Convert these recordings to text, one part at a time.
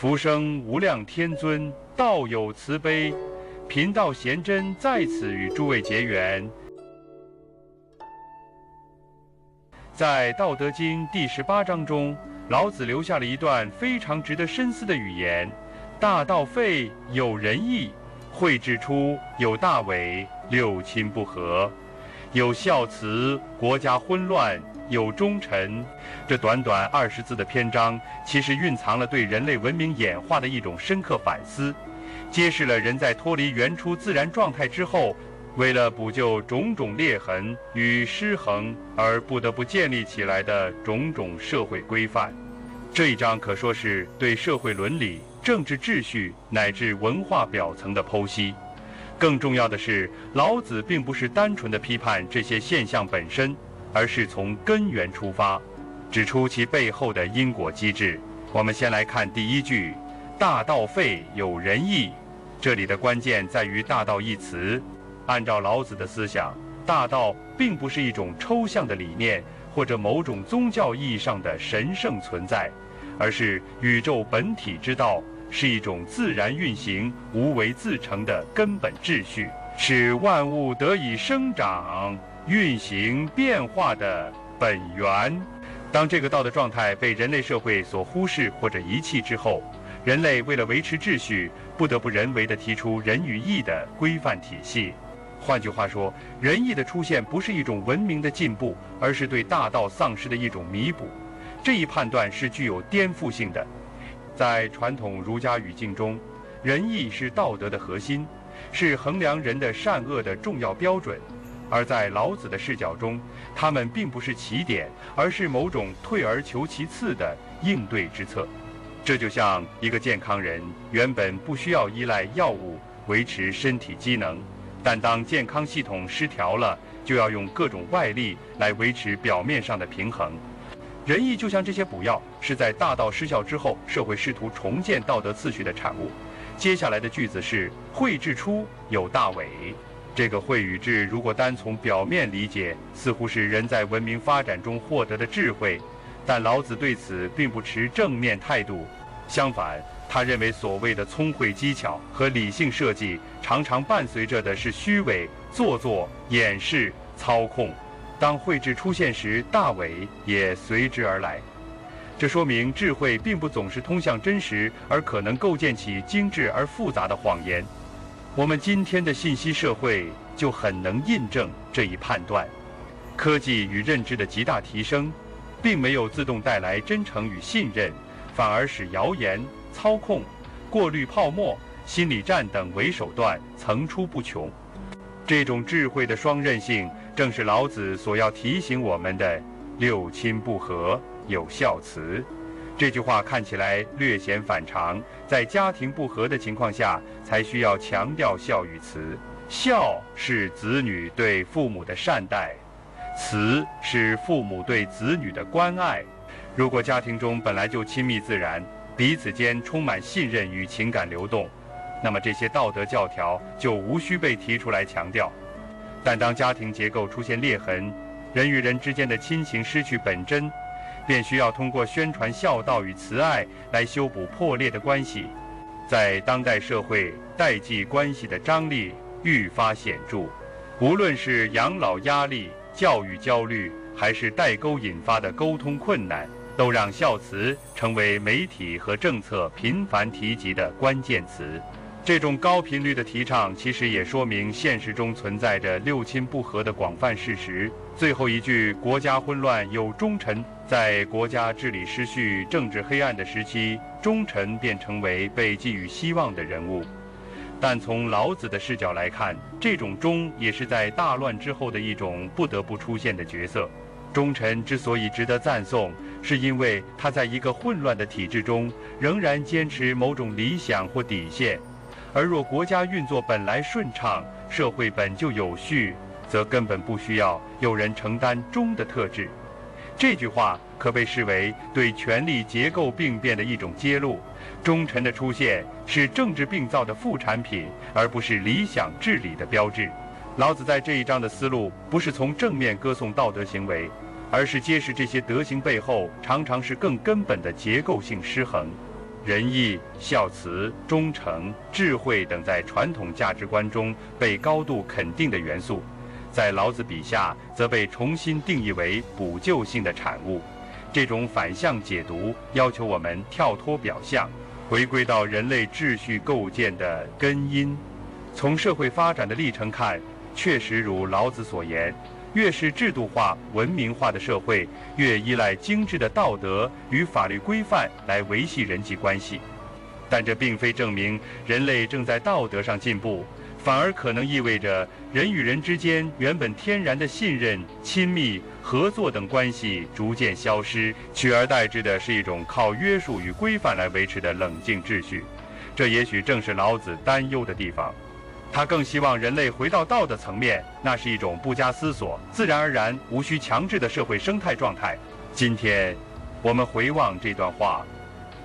福生无量天尊，道有慈悲，贫道贤真在此与诸位结缘。在《道德经》第18章中，老子留下了一段非常值得深思的语言：大道废，有仁义；惠至出，有大伪；六亲不和，有孝慈；国家混乱，有忠臣。这短短20字的篇章，其实蕴藏了对人类文明演化的一种深刻反思，揭示了人在脱离原初自然状态之后，为了补救种种裂痕与失衡而不得不建立起来的种种社会规范。这一章可说是对社会伦理、政治秩序乃至文化表层的剖析。更重要的是，老子并不是单纯的批判这些现象本身，而是从根源出发，指出其背后的因果机制。我们先来看第一句：大道废，有仁义。这里的关键在于大道一词。按照老子的思想，大道并不是一种抽象的理念或者某种宗教意义上的神圣存在，而是宇宙本体之道，是一种自然运行、无为自成的根本秩序，是万物得以生长、运行、变化的本源。当这个道的状态被人类社会所忽视或者遗弃之后，人类为了维持秩序，不得不人为地提出仁与义的规范体系。换句话说，仁义的出现不是一种文明的进步，而是对大道丧失的一种弥补。这一判断是具有颠覆性的。在传统儒家语境中，仁义是道德的核心，是衡量人的善恶的重要标准。而在老子的视角中，他们并不是起点，而是某种退而求其次的应对之策。这就像一个健康人原本不需要依赖药物维持身体机能，但当健康系统失调了，就要用各种外力来维持表面上的平衡。仁义就像这些补药，是在大道失效之后，社会试图重建道德次序的产物。接下来的句子是惠至出，有大伪。这个惠与至，如果单从表面理解，似乎是人在文明发展中获得的智慧，但老子对此并不持正面态度。相反，他认为所谓的聪慧技巧和理性设计，常常伴随着的是虚伪、做作、掩饰、操控。当惠至出现时，大伪也随之而来。这说明智慧并不总是通向真实，而可能构建起精致而复杂的谎言。我们今天的信息社会就很能印证这一判断。科技与认知的极大提升，并没有自动带来真诚与信任，反而使谣言、操控、过滤泡沫、心理战等伪手段层出不穷。这种智慧的双刃性，正是老子所要提醒我们的六亲不和，有孝慈。这句话看起来略显反常，在家庭不和的情况下，才需要强调孝与慈。孝是子女对父母的善待，慈是父母对子女的关爱。如果家庭中本来就亲密自然，彼此间充满信任与情感流动，那么这些道德教条就无需被提出来强调。但当家庭结构出现裂痕，人与人之间的亲情失去本真，便需要通过宣传孝道与慈爱来修补破裂的关系。在当代社会，代际关系的张力愈发显著，无论是养老压力、教育焦虑，还是代沟引发的沟通困难，都让孝慈成为媒体和政策频繁提及的关键词。这种高频率的提倡，其实也说明现实中存在着六亲不和的广泛事实。最后一句“国家混乱，有忠臣”，在国家治理失序、政治黑暗的时期，忠臣便成为被寄予希望的人物。但从老子的视角来看，这种忠也是在大乱之后的一种不得不出现的角色。忠臣之所以值得赞颂，是因为他在一个混乱的体制中，仍然坚持某种理想或底线。而若国家运作本来顺畅，社会本就有序，则根本不需要有人承担忠的特质。这句话可被视为对权力结构病变的一种揭露。忠臣的出现是政治病灶的副产品，而不是理想治理的标志。老子在这一章的思路不是从正面歌颂道德行为，而是揭示这些德行背后常常是更根本的结构性失衡。仁义、孝慈、忠诚、智慧等在传统价值观中被高度肯定的元素，在老子笔下则被重新定义为补救性的产物。这种反向解读要求我们跳脱表象，回归到人类秩序构建的根因。从社会发展的历程看，确实如老子所言，越是制度化、文明化的社会，越依赖精致的道德与法律规范来维系人际关系。但这并非证明人类正在道德上进步，反而可能意味着人与人之间原本天然的信任、亲密、合作等关系逐渐消失，取而代之的是一种靠约束与规范来维持的冷静秩序。这也许正是老子担忧的地方。他更希望人类回到道的层面，那是一种不加思索、自然而然、无需强制的社会生态状态。今天，我们回望这段话，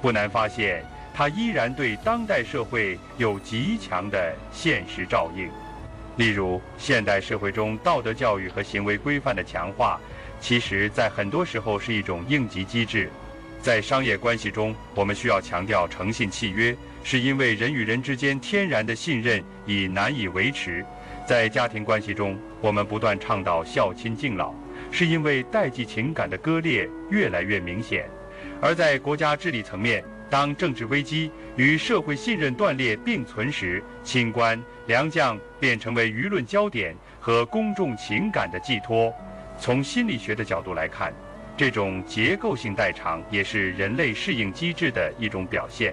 不难发现，它依然对当代社会有极强的现实照应。例如，现代社会中道德教育和行为规范的强化，其实在很多时候是一种应急机制。在商业关系中，我们需要强调诚信契约，是因为人与人之间天然的信任已难以维持；在家庭关系中，我们不断倡导孝亲敬老，是因为代际情感的割裂越来越明显；而在国家治理层面，当政治危机与社会信任断裂并存时，清官良将便成为舆论焦点和公众情感的寄托。从心理学的角度来看，这种结构性代偿也是人类适应机制的一种表现。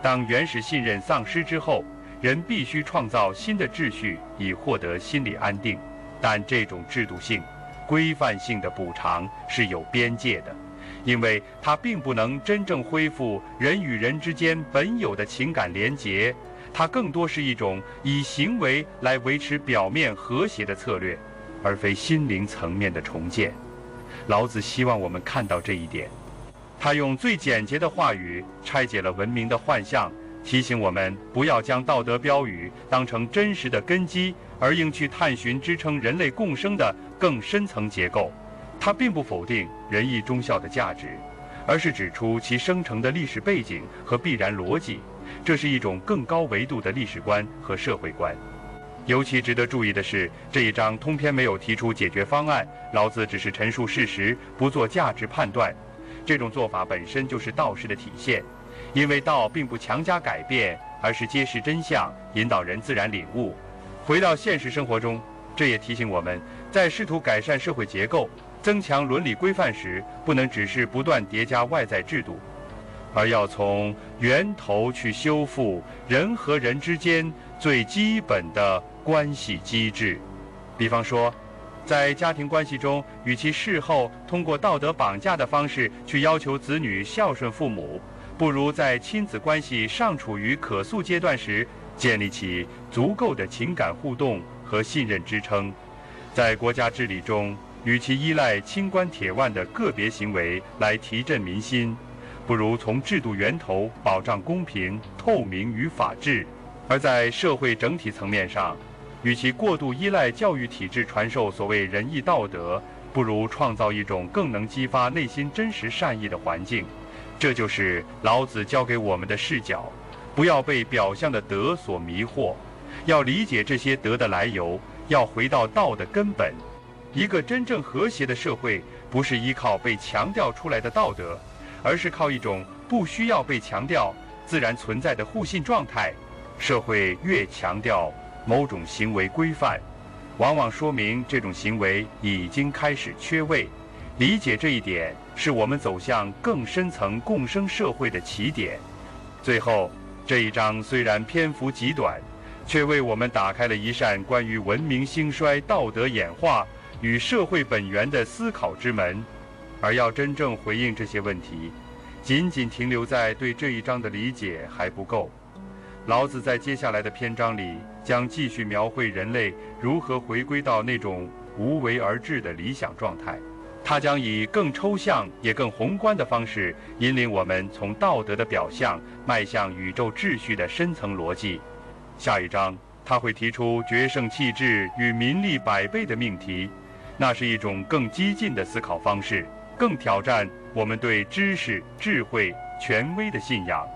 当原始信任丧失之后，人必须创造新的秩序以获得心理安定，但这种制度性、规范性的补偿是有边界的，因为它并不能真正恢复人与人之间本有的情感连结，它更多是一种以行为来维持表面和谐的策略，而非心灵层面的重建。老子希望我们看到这一点，他用最简洁的话语拆解了文明的幻象，提醒我们不要将道德标语当成真实的根基，而应去探寻支撑人类共生的更深层结构。他并不否定仁义忠孝的价值，而是指出其生成的历史背景和必然逻辑，这是一种更高维度的历史观和社会观。尤其值得注意的是，这一章通篇没有提出解决方案，老子只是陈述事实，不做价值判断。这种做法本身就是道士的体现，因为道并不强加改变，而是揭示真相，引导人自然领悟。回到现实生活中，这也提醒我们，在试图改善社会结构、增强伦理规范时，不能只是不断叠加外在制度，而要从源头去修复人和人之间最基本的关系机制。比方说，在家庭关系中，与其事后通过道德绑架的方式去要求子女孝顺父母，不如在亲子关系尚处于可塑阶段时，建立起足够的情感互动和信任支撑。在国家治理中，与其依赖清官铁腕的个别行为来提振民心，不如从制度源头保障公平、透明与法治。而在社会整体层面上，与其过度依赖教育体制传授所谓仁义道德，不如创造一种更能激发内心真实善意的环境。这就是老子教给我们的视角，不要被表象的德所迷惑，要理解这些德的来由，要回到道的根本。一个真正和谐的社会，不是依靠被强调出来的道德，而是靠一种不需要被强调、自然存在的互信状态。社会越强调某种行为规范，往往说明这种行为已经开始缺位。理解这一点，是我们走向更深层共生社会的起点。最后，这一章虽然篇幅极短，却为我们打开了一扇关于文明兴衰、道德演化与社会本源的思考之门。而要真正回应这些问题，仅仅停留在对这一章的理解还不够。老子在接下来的篇章里，将继续描绘人类如何回归到那种无为而治的理想状态。他将以更抽象也更宏观的方式，引领我们从道德的表象迈向宇宙秩序的深层逻辑。下一章他会提出决胜气质与民力百倍的命题，那是一种更激进的思考方式，更挑战我们对知识、智慧、权威的信仰。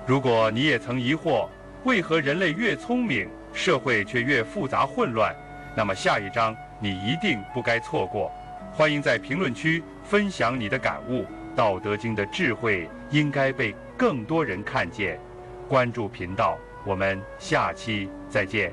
如果你也曾疑惑，为何人类越聪明，社会却越复杂混乱，那么下一章你一定不该错过。欢迎在评论区分享你的感悟，《道德经》的智慧应该被更多人看见。关注频道，我们下期再见。